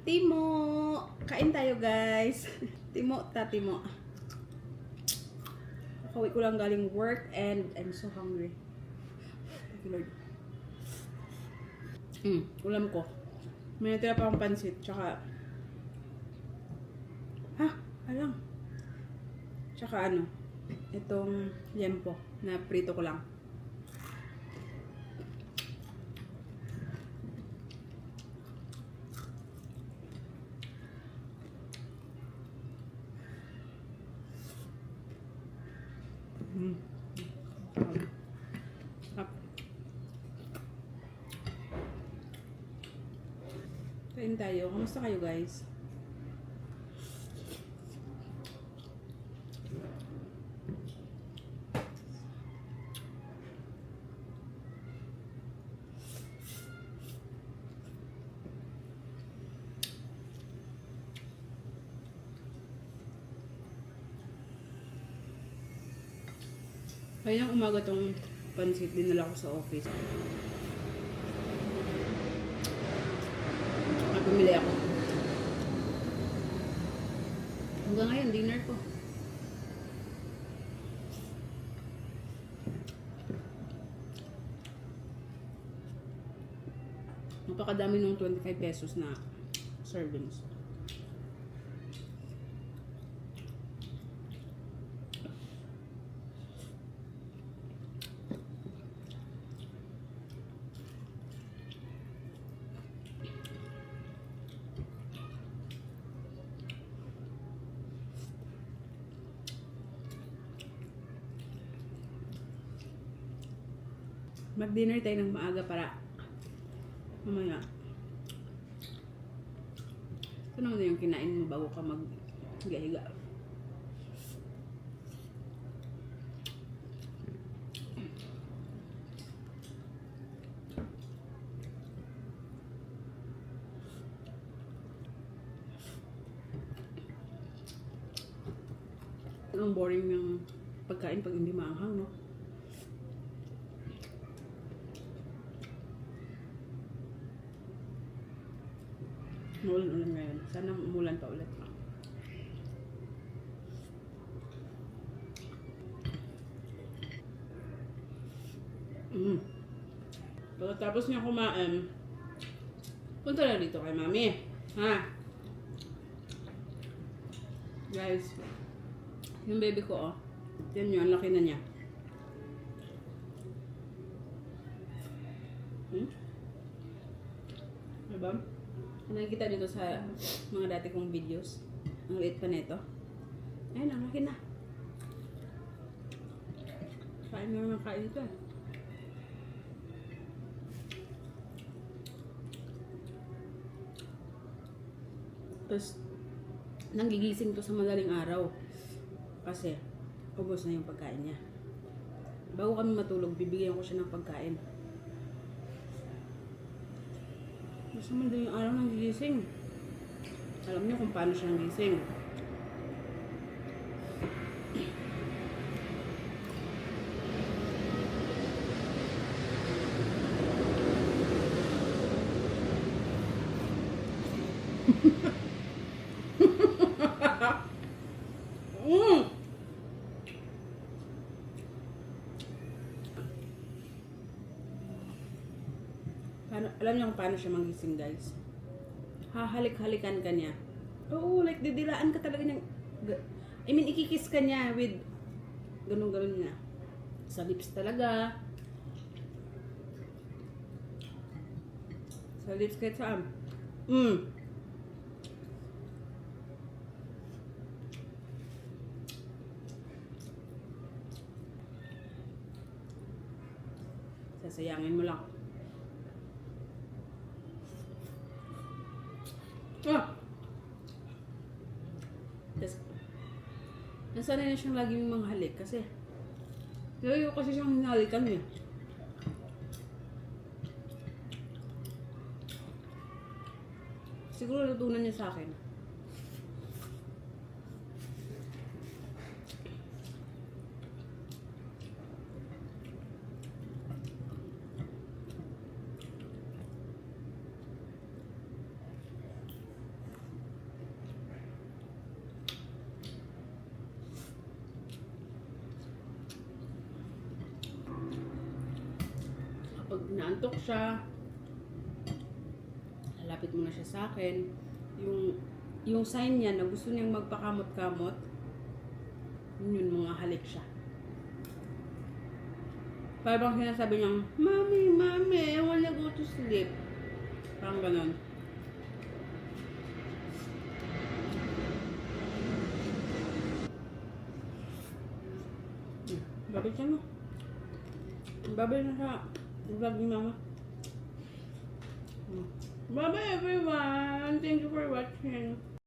Timo! Kain tayo guys. Timo. Kakauwi ko lang galing work and I'm so hungry. Thank you Lord. Ulam ko. May natira pa akong pansit. Tsaka alang. Tsaka itong liempo na prito ko lang. Kain tayo. Kamusta kayo guys? Kaya umaga tong pansit dinala ko sa office. At bumili ako. Hanggang ngayon, dinner ko. Napakadami ng 25 pesos na servings. Mag-dinner tayo ng maaga para mamaya. Ito naman yung kinain mo bago ka mag-higa-higa. Ang boring ng pagkain pag hindi maanghang, no? Umulan ngayon. Sana umulan pa ulit. Pagkatapos niya kumain, punta na dito kay mami. Ha? Guys, yung baby ko, yan yun, laki na niya. Diba? Nakikita dito sa mga dati kong videos. Ang liit pa nito. Ayun, ang laki na. Kain na naman kain ito. Tapos, nanggigising to sa madaling araw. Kasi, ubos na yung pagkain niya. Bago kami matulog, bibigyan ko siya ng pagkain. Basta madaling araw nang gigising. Alam niyo kung paano siya nagising. Alam niyo kung paano siya magising, guys? Hahalik-halikan ka niya. Oo, like didilaan ka talaga niyang... I mean, ikikiss ka niya with... Ganun-ganun niya. Sa lips talaga. Sa lips kahit saan. Sasayangin mo lang. Tapos, nasanay na siyang laging manghalik kasi layo kasi siyang hinalikan eh. Siguro natutunan niya sa akin. naantok siya, lalapit mo na siya sa akin. Yung sign niya na gusto niyang magpakamot-kamot, yun mga halik siya. Parang sinasabi niyang, Mommy, Mommy, I wanna go to sleep. Parang ganon. Babay siya mo. Babay na sa vlog ni Mama. Bye-bye everyone. Thank you for watching.